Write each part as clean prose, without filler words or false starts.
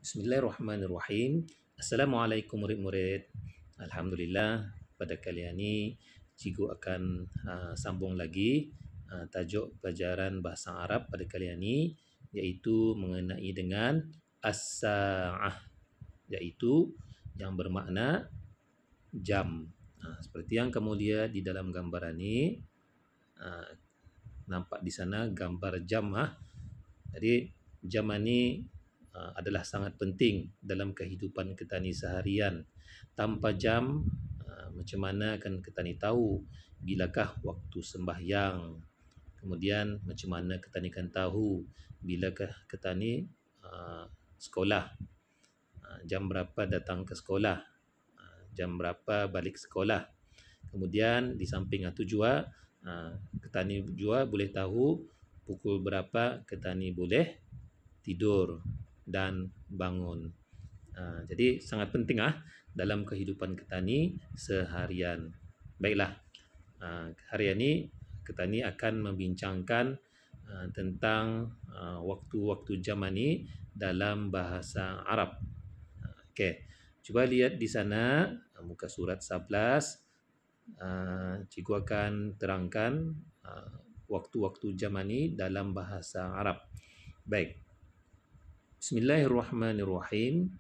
Bismillahirrahmanirrahim. Assalamualaikum murid-murid. Alhamdulillah, pada kali ini cikgu akan sambung lagi tajuk pelajaran bahasa Arab pada kali ini, iaitu mengenai dengan as-sa'ah, iaitu yang bermakna jam. Seperti yang kamu lihat di dalam gambaran ini, nampak di sana gambar jam. Jadi jam ini adalah sangat penting dalam kehidupan kita ni seharian. Tanpa jam, macam mana akan kita ni tahu bilakah waktu sembahyang? Kemudian macam mana kita ni akan tahu bilakah kita ni sekolah? Jam berapa datang ke sekolah? Jam berapa balik sekolah? Kemudian di samping itu juga kita ni juga boleh tahu pukul berapa kita ni boleh tidur dan bangun. Jadi sangat penting dalam kehidupan kita ni seharian. Baiklah, hari ini kita ni akan membincangkan tentang waktu-waktu jam ini dalam bahasa Arab. Okey, cuba lihat di sana muka surat 11. Cikgu akan terangkan waktu-waktu jam ini dalam bahasa Arab. Baik. Bismillahirrahmanirrahim.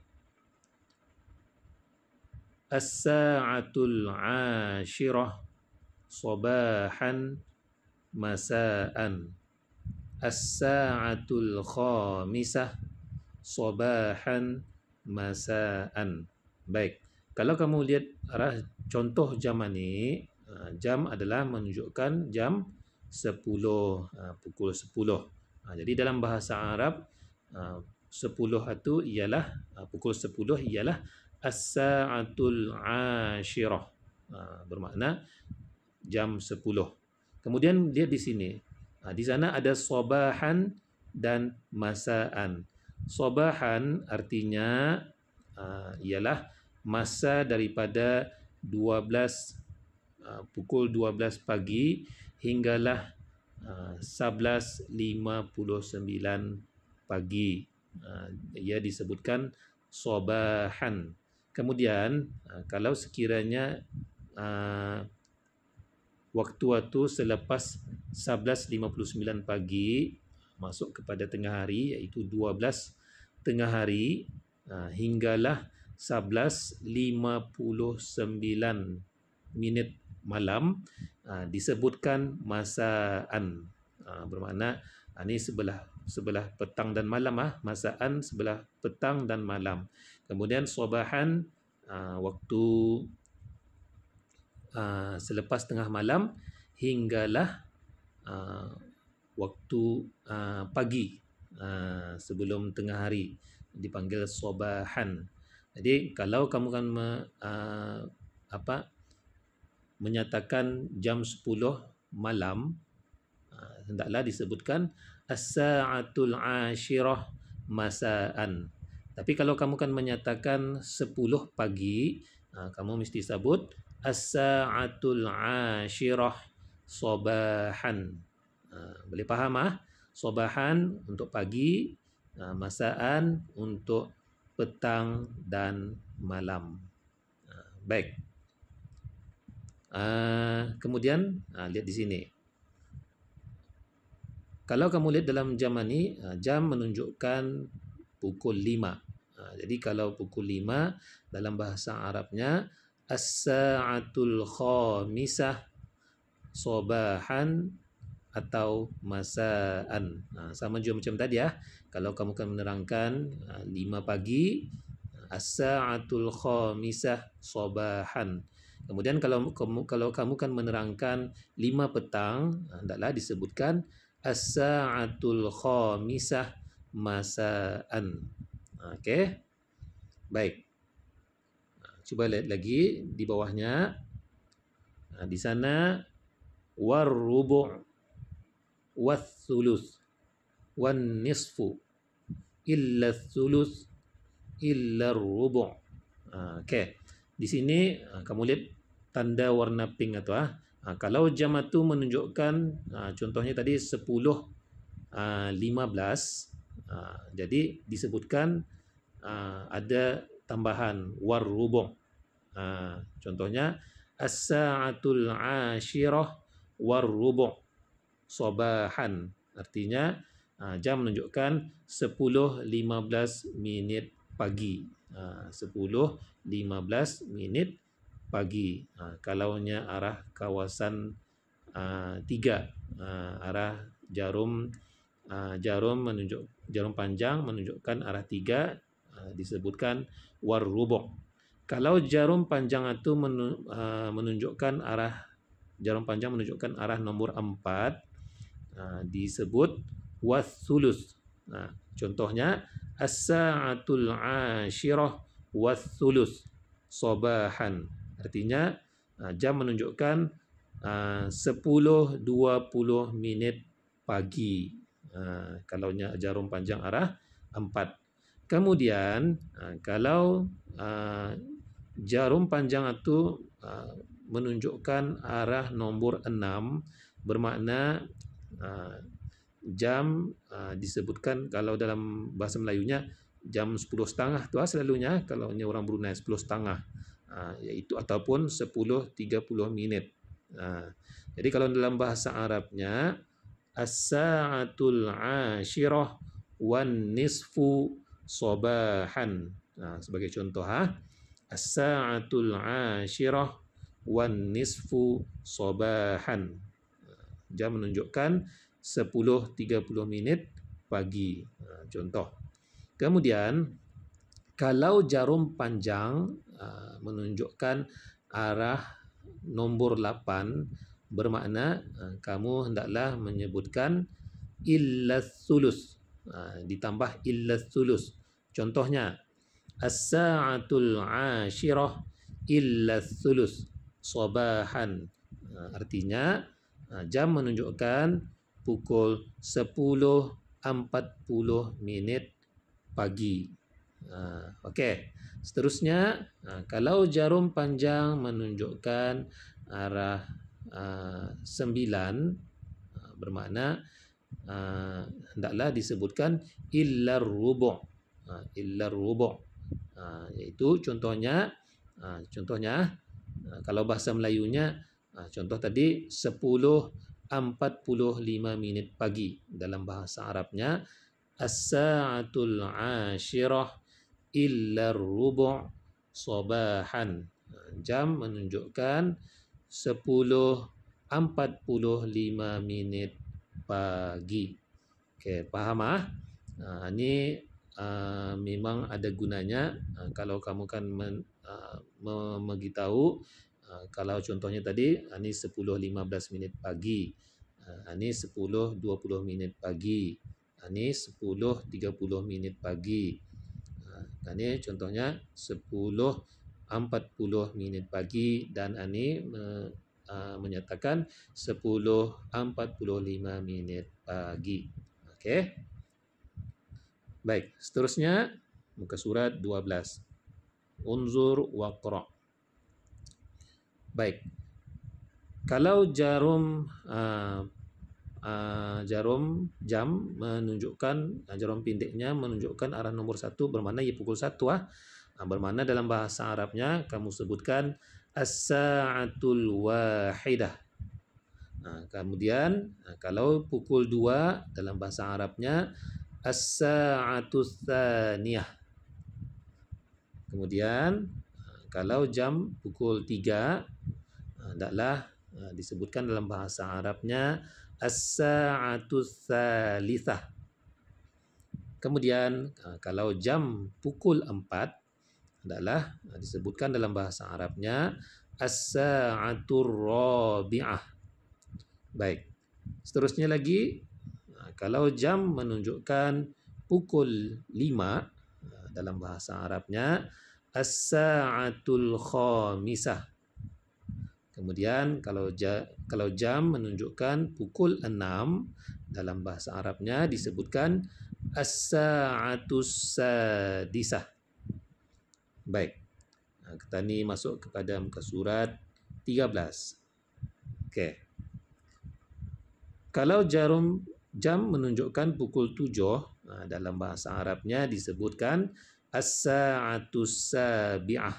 As-sa'atul 'ashirah sabahan masa'an. As-sa'atul khamisah sabahan masa'an. Baik. Kalau kamu lihat contoh jam ini, jam adalah menunjukkan jam 10, pukul 10. Jadi dalam bahasa Arab 10 itu ialah pukul 10 ialah as-sa'atul 'ashirah. Bermakna jam 10. Kemudian lihat di sini. Di sana ada sabahan dan masa'an. Sabahan artinya ialah masa daripada pukul 12 pagi hinggalah 11.59 pagi. Ia disebutkan sabahan. Kemudian kalau sekiranya waktu-waktu selepas 11.59 pagi masuk kepada tengah hari, iaitu 12 tengah hari hinggalah 11.59 minit malam, disebutkan masaan. Bermakna ini sebelah petang dan malam. Masaan sebelah petang dan malam. Kemudian sabahan waktu selepas tengah malam hinggalah waktu pagi sebelum tengah hari, dipanggil sabahan. Jadi kalau kamu kan menyatakan jam 10 malam, hendaklah disebutkan as-sa'atul 'ashirah masa'an. Tapi kalau kamu kan menyatakan 10 pagi, kamu mesti sebut as-sa'atul 'ashirah sabahan. Boleh faham? Sabahan untuk pagi, masaan untuk petang dan malam. Baik. Kemudian lihat di sini. Kalau kamu lihat dalam jam ini, jam menunjukkan pukul 5. Jadi kalau pukul 5 dalam bahasa Arabnya as-sa'atul khamisah sabahan atau masaan. Sama juga macam tadi Kalau kamu kan menerangkan 5 pagi, as-sa'atul khamisah sabahan. Kemudian kalau kamu kan menerangkan 5 petang, hendaklah disebutkan as-sa'atul khamisah masaan. Okey. Baik. Cuba lihat lagi di bawahnya. Di sana war-rubu' wath-thuluth wan-nisfu illa th-thuluth illa ar-rubu'. Okey. Di sini kamu lihat tanda warna pink itu. Kalau jam itu menunjukkan contohnya tadi 10.15, jadi disebutkan ada tambahan war-rubu'. Contohnya as-sa'atul 'ashirah war-rubu' sabahan. Artinya jam menunjukkan 10.15 minit pagi. 10.15 minit pagi. Kalaunya arah kawasan 3, arah jarum jarum panjang menunjukkan arah 3, disebutkan war-rubu'. Kalau jarum panjang itu menunjukkan arah nomor 4, disebut was-sulus. Contohnya as-sa'atul 'ashirah was-sulus sabahan. Artinya jam menunjukkan 10.20 minit pagi. Kalaunya jarum panjang arah 4. Kemudian kalau jarum panjang itu menunjukkan arah nombor 6, bermakna jam disebutkan kalau dalam bahasa Melayunya jam 10.30 tu selalunya, kalau orang Brunei 10.30, iaitu ataupun 10.30 minit. Jadi kalau dalam bahasa Arabnya as-sa'atul 'ashirah wan nisfu sabahan. Sebagai contoh, as-sa'atul 'ashirah wan nisfu sabahan. Jam menunjukkan 10.30 minit pagi. Contoh. Kemudian kalau jarum panjang menunjukkan arah nombor 8, bermakna kamu hendaklah menyebutkan illas sulus, ditambah illas sulus. Contohnya as-sa'atul 'ashirah illas sulus sabahan. Artinya jam menunjukkan pukul 10.40 minit pagi. Okey. Seterusnya, kalau jarum panjang menunjukkan arah 9, bermakna hendaklah disebutkan illar rubu'. Illar rubu'. Iaitu contohnya kalau bahasa Melayunya, contoh tadi 10.45 minit pagi. Dalam bahasa Arabnya as-sa'atul 'ashirah illar rubu' sabahan. Jam menunjukkan 10.45 minit pagi. Okey, faham ini memang ada gunanya kalau kamu kan memberitahu. Kalau contohnya tadi ini 10.15 minit pagi, ini 10.20 minit pagi, ini 10.30 minit pagi. Ini contohnya 10.40 minit pagi, dan ini menyatakan 10.45 minit pagi. Okey. Baik, seterusnya muka surat 12. Unzur waqra'. Baik. Kalau jarum jam menunjukkan, jarum pendeknya menunjukkan arah nomor 1, bermakna ia pukul 1. Bermakna dalam bahasa Arabnya kamu sebutkan as-sa'atul wahidah. Kemudian kalau pukul 2 dalam bahasa Arabnya as-sa'atus tsaniyah. Kemudian kalau jam pukul 3, hendaklah disebutkan dalam bahasa Arabnya as-sa'atus tsalitsah. Kemudian kalau jam pukul 4, hendaklah disebutkan dalam bahasa Arabnya as-sa'atur rabi'ah. Baik. Seterusnya lagi, kalau jam menunjukkan pukul 5, dalam bahasa Arabnya as-sa'atul khamisah. Kemudian kalau jam menunjukkan pukul 6, dalam bahasa Arabnya disebutkan as-sa'atus sadisah. Baik. Kita ni masuk kepada muka surat 13. Okey. Kalau jam menunjukkan pukul 7, dalam bahasa Arabnya disebutkan as-sa'atus sabi'ah.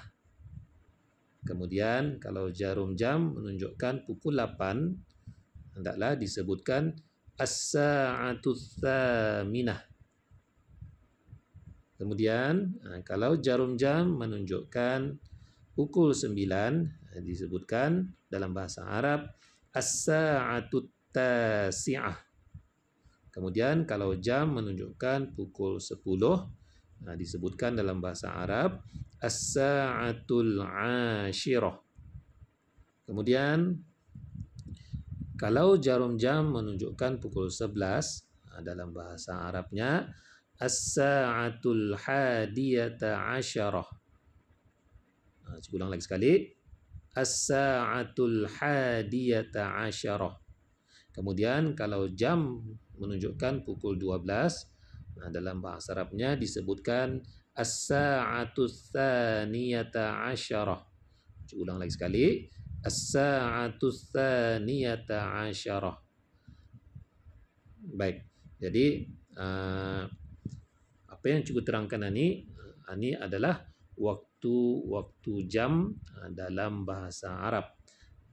Kemudian kalau jarum jam menunjukkan pukul 8, hendaklah disebutkan as-sa'atus tsaminah. Kemudian kalau jarum jam menunjukkan pukul 9, disebutkan dalam bahasa Arab as-sa'atut tasi'ah. Kemudian kalau jam menunjukkan pukul 10, disebutkan dalam bahasa Arab as-sa'atul 'ashirah. Kemudian kalau jarum jam menunjukkan pukul 11, dalam bahasa Arabnya as-sa'atul hadiyata 'asyarah. Saya ulang lagi sekali. As-sa'atul hadiyata 'asyarah. Kemudian kalau jam menunjukkan pukul 12, dalam bahasa Arabnya disebutkan as-sa'atus tsaniyata 'asyarah. Saya ulang lagi sekali. As-sa'atus tsaniyata 'asyarah. Baik. Jadi apa yang cikgu terangkan ini adalah waktu jam dalam bahasa Arab.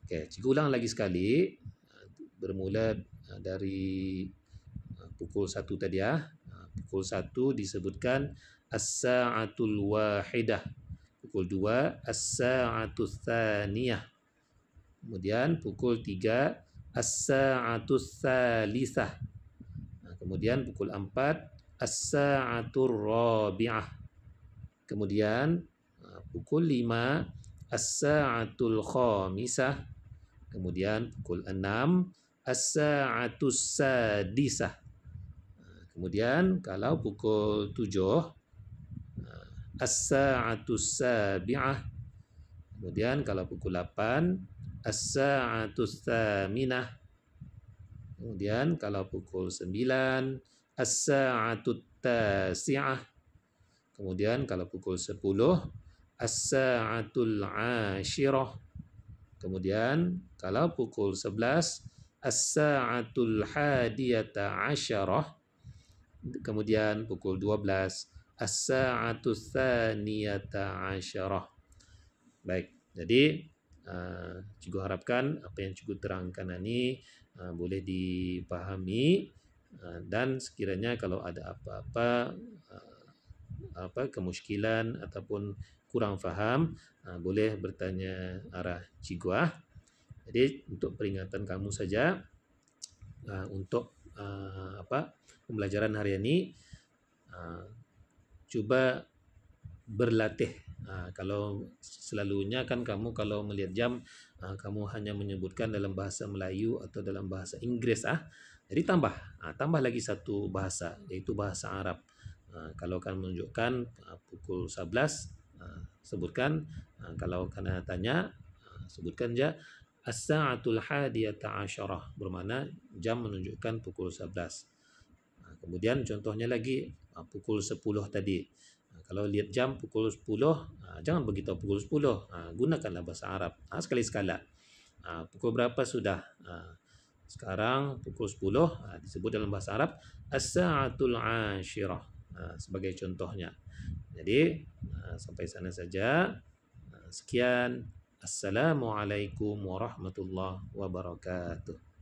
Okey, cikgu ulang lagi sekali. Bermula dari pukul 1 tadi ya. Pukul 1 disebutkan as-sa'atul wahidah. Pukul 2 as-sa'atus tsaniyah. Kemudian pukul 3 as-sa'atus tsalisah. Kemudian pukul 4 as-sa'atur rabi'ah. Kemudian pukul 5 as-sa'atul khamisah. Kemudian pukul 6 as-sa'atus sadisah. Kemudian kalau pukul 7 as-sa'atus sabi'ah. Kemudian kalau pukul 8 as-sa'atus tsaminah. Kemudian kalau pukul 9 as-sa'atut tasi'ah. Kemudian kalau pukul 10 as-sa'atul 'ashirah. Kemudian kalau pukul 11 as-sa'atul hadiyata 'asyarah. Kemudian pukul 12 as-sa'atus tsaniyata 'asyarah. Baik, jadi cikgu harapkan apa yang cikgu terangkan ini boleh dipahami, dan sekiranya kalau ada apa-apa kemusykilan ataupun kurang faham, boleh bertanya arah cikgu. Jadi untuk peringatan kamu saja, untuk pembelajaran hari ini, cuba berlatih. Kalau selalunya kan kamu kalau melihat jam, kamu hanya menyebutkan dalam bahasa Melayu atau dalam bahasa Inggris. Jadi tambah lagi satu bahasa, yaitu bahasa Arab. Kalau kan menunjukkan pukul 11, sebutkan. Kalau kena tanya, sebutkan je as-sa'atul hadiyata 'asyarah, bermakna jam menunjukkan pukul 11. Kemudian contohnya lagi pukul 10 tadi. Kalau lihat jam pukul 10, jangan beritahu pukul 10. Gunakanlah bahasa Arab. Sekali sekala. Pukul berapa sudah? Sekarang pukul 10, disebut dalam bahasa Arab as-sa'atul 'ashirah, sebagai contohnya. Jadi sampai sana saja. Sekian. Assalamualaikum warahmatullahi wabarakatuh.